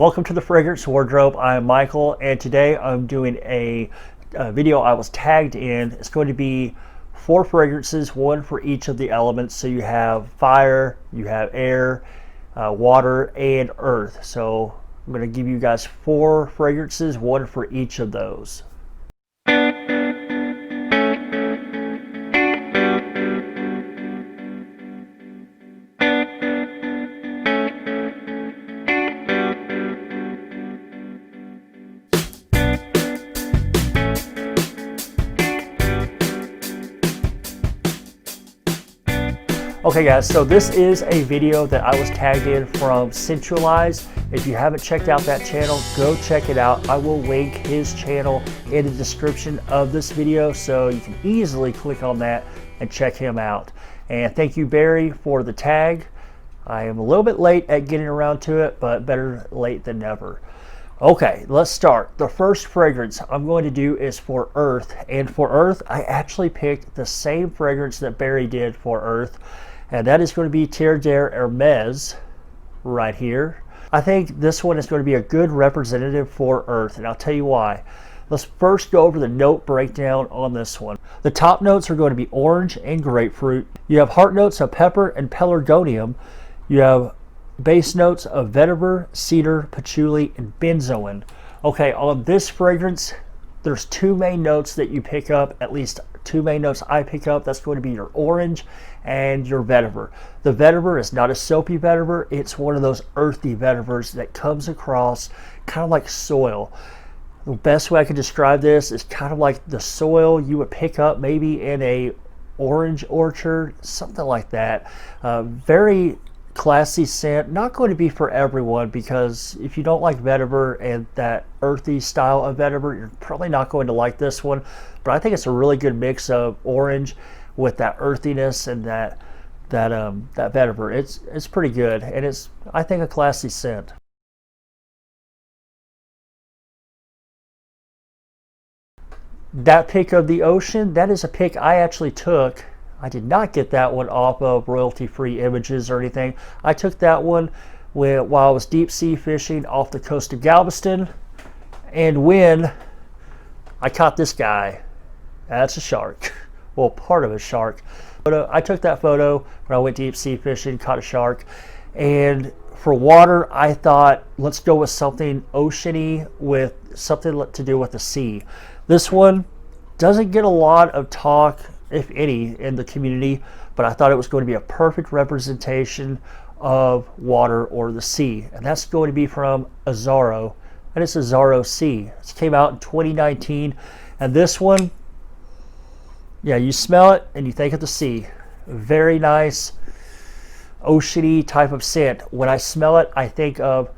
Welcome to the Fragrance Wardrobe. I'm Michael, and today I'm doing a video I was tagged in. It's going to be 4 fragrances, one for each of the elements. So you have fire, you have air, water, and earth. So I'm going to give you guys 4 fragrances, one for each of those. Okay guys, so this is a video that I was tagged in from Scentualise. If you haven't checked out that channel, go check it out. I will link his channel in the description of this video, so you can easily click on that and check him out. And thank you, Barry, for the tag. I am a little bit late at getting around to it, but better late than never. Okay, let's start. The first fragrance I'm going to do is for Earth. And for Earth, I actually picked the same fragrance that Barry did for Earth. And that is going to be Terre d'Hermès right here. I think this one is going to be a good representative for Earth, and I'll tell you why. Let's first go over the note breakdown on this one. The top notes are going to be orange and grapefruit. You have heart notes of pepper and pelargonium. You have base notes of vetiver, cedar, patchouli, and benzoin. Okay, on this fragrance, there's 2 main notes that you pick up, at least 2 main notes I pick up. That's going to be your orange and your vetiver. The vetiver is not a soapy vetiver. It's one of those earthy vetivers that comes across kind of like soil. The best way I can describe this is kind of like the soil you would pick up maybe in a orange orchard, something like that. Very classy scent. Not going to be for everyone, because if you don't like vetiver and that earthy style of vetiver, you're probably not going to like this one. But I think it's a really good mix of orange with that earthiness and that vetiver. It's pretty good, and it's, I think, a classy scent. That pick of the ocean, that is a pick I actually took. I did not get that one off of royalty-free images or anything. I took that one while I was deep sea fishing off the coast of Galveston, and when I caught this guy. That's a shark. Well, part of a shark. I took that photo when I went deep sea fishing, caught a shark. And for water, I thought, let's go with something oceany, with something to do with the sea. This one doesn't get a lot of talk, if any, in the community, but I thought it was going to be a perfect representation of water or the sea. And that's going to be from Azzaro, and it's Azzaro Sea. It came out in 2019, and this one, yeah, you smell it and you think of the sea. Very nice, oceany type of scent. When I smell it, I think of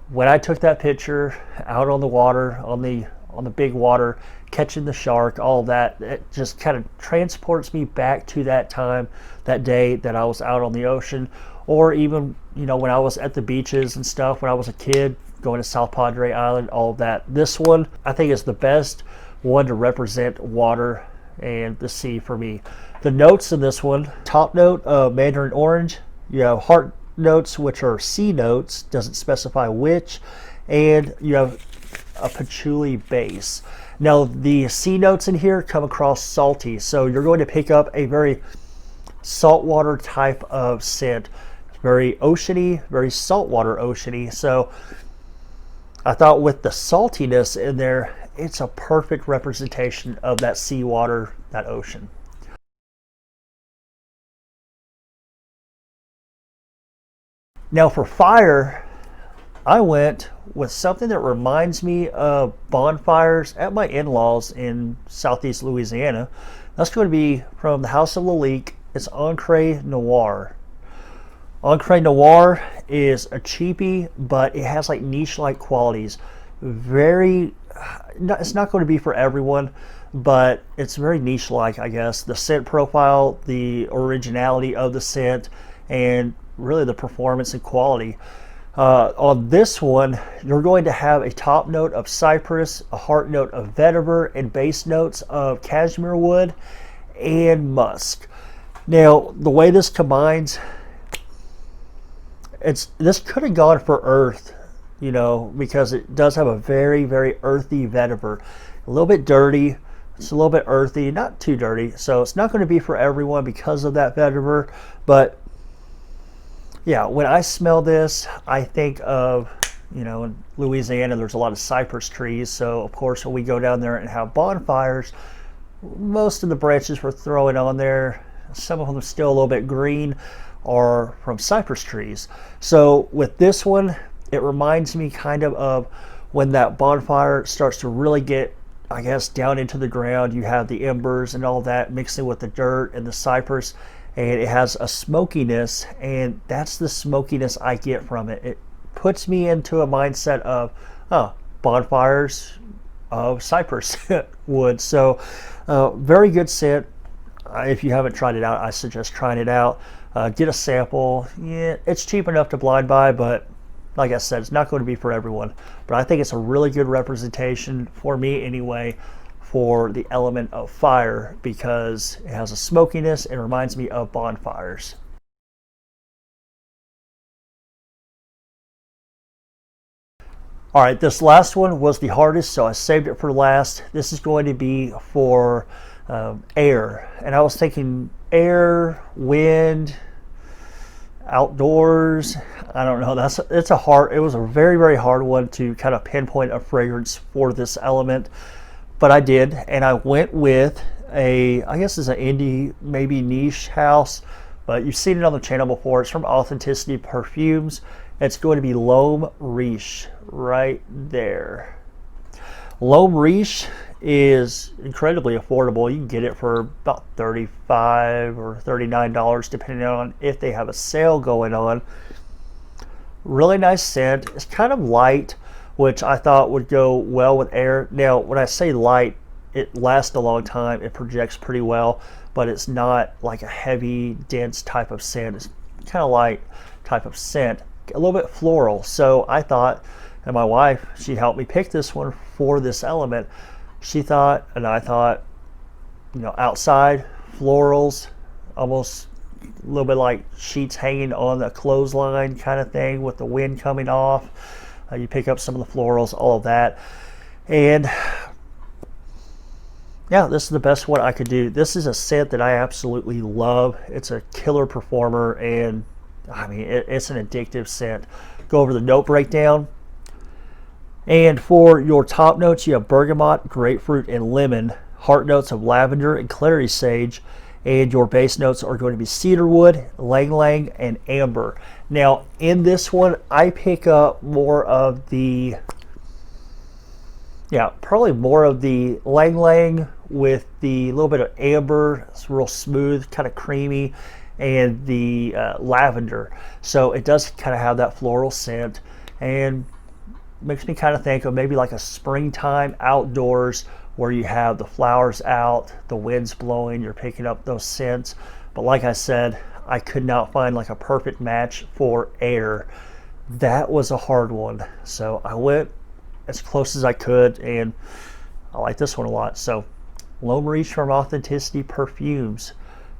when I took that picture out on the water, on the big water, catching the shark, all that. It just kind of transports me back to that time, that day that I was out on the ocean, or even, you know, when I was at the beaches and stuff when I was a kid, going to South Padre Island, all of that. This one, I think, is the best one to represent water and the sea for me. The notes in this one: top note of mandarin orange. You have heart notes, which are C notes, doesn't specify which, and you have a patchouli base. Now the C notes in here come across salty, so you're going to pick up a very saltwater type of scent. Very oceany, very saltwater oceany. So I thought with the saltiness in there, it's a perfect representation of that seawater, that ocean. Now for fire, I went with something that reminds me of bonfires at my in-laws in southeast Louisiana. That's going to be from the House of Lalique. It's Encre Noir. Encre Noir is a cheapie, but it has like niche-like qualities. It's not going to be for everyone, but it's very niche-like, I guess. The scent profile, the originality of the scent, and really the performance and quality. On this one, you're going to have a top note of cypress, a heart note of vetiver, and base notes of cashmere wood and musk. Now, the way this combines, this could have gone for Earth you know, because it does have a very, very earthy vetiver. A little bit dirty. It's a little bit earthy, not too dirty. So it's not going to be for everyone because of that vetiver. But yeah, when I smell this, I think of, you know, in Louisiana, there's a lot of cypress trees. So of course, when we go down there and have bonfires, most of the branches we're throwing on there, some of them are still a little bit green, are from cypress trees. So with this one, it reminds me kind of when that bonfire starts to really get, I guess, down into the ground. You have the embers and all that mixing with the dirt and the cypress, and it has a smokiness, and that's the smokiness I get from it. It puts me into a mindset of, oh, bonfires of cypress wood. So very good scent. If you haven't tried it out, I suggest trying it out. Get a sample. Yeah, it's cheap enough to blind buy, but like I said, it's not going to be for everyone. But I think it's a really good representation, for me anyway, for the element of fire, because it has a smokiness. It reminds me of bonfires. All right, this last one was the hardest, so I saved it for last. This is going to be for air, and I was thinking air, wind, outdoors. I don't know. It was a very, very hard one to kind of pinpoint a fragrance for this element, but I did, and I went with I guess it's an indie, maybe niche house, but you've seen it on the channel before. It's from Authenticity Perfumes. It's going to be L'Homme Riche right there. L'Homme Riche is incredibly affordable. You can get it for about $35 or $39 depending on if they have a sale going on. Really nice scent. It's kind of light, which I thought would go well with air. Now, when I say light, it lasts a long time. It projects pretty well, but it's not like a heavy, dense type of scent. It's kind of light type of scent. A little bit floral. So I thought, and my wife, she helped me pick this one for this element. She thought, and I thought, you know, outside, florals, almost a little bit like sheets hanging on the clothesline kind of thing with the wind coming off. You pick up some of the florals, all of that. And yeah, this is the best one I could do. This is a scent that I absolutely love. It's a killer performer, and I mean, it's an addictive scent. Go over the note breakdown. And for your top notes, you have bergamot, grapefruit, and lemon. Heart notes of lavender and clary sage. And your base notes are going to be cedarwood, ylang ylang, and amber. Now, in this one, I pick up more of the, probably more of the ylang ylang with the little bit of amber. It's real smooth, kind of creamy, and the lavender. So it does kind of have that floral scent, and makes me kind of think of maybe like a springtime outdoors where you have the flowers out, the wind's blowing, you're picking up those scents. But like I said, I could not find like a perfect match for air. That was a hard one. So I went as close as I could, and I like this one a lot. So L'Homme Riche from Authenticity Perfumes.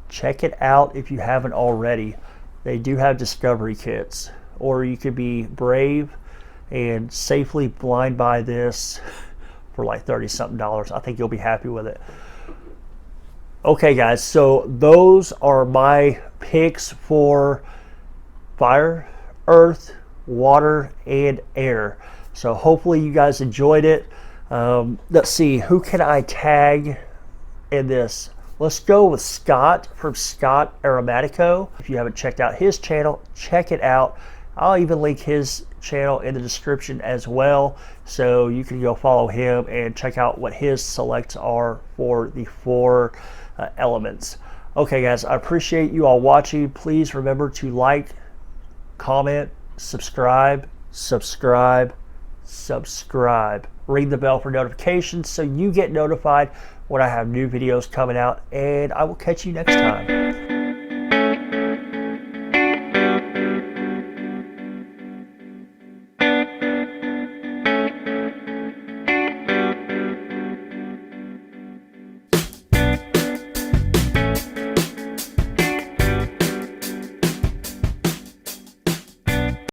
Check it out if you haven't already. They do have discovery kits, or you could be brave and safely blind buy this for like $30-something. I think you'll be happy with it. Okay guys, so those are my picks for fire, earth, water, and air. So hopefully you guys enjoyed it. Let's see, who can I tag in this? Let's go with Scott from Scott Aromatico. If you haven't checked out his channel, check it out. I'll even link his channel in the description as well, so you can go follow him and check out what his selects are for the 4 elements. Okay guys, I appreciate you all watching. Please remember to like, comment, subscribe. Ring the bell for notifications so you get notified when I have new videos coming out, and I will catch you next time.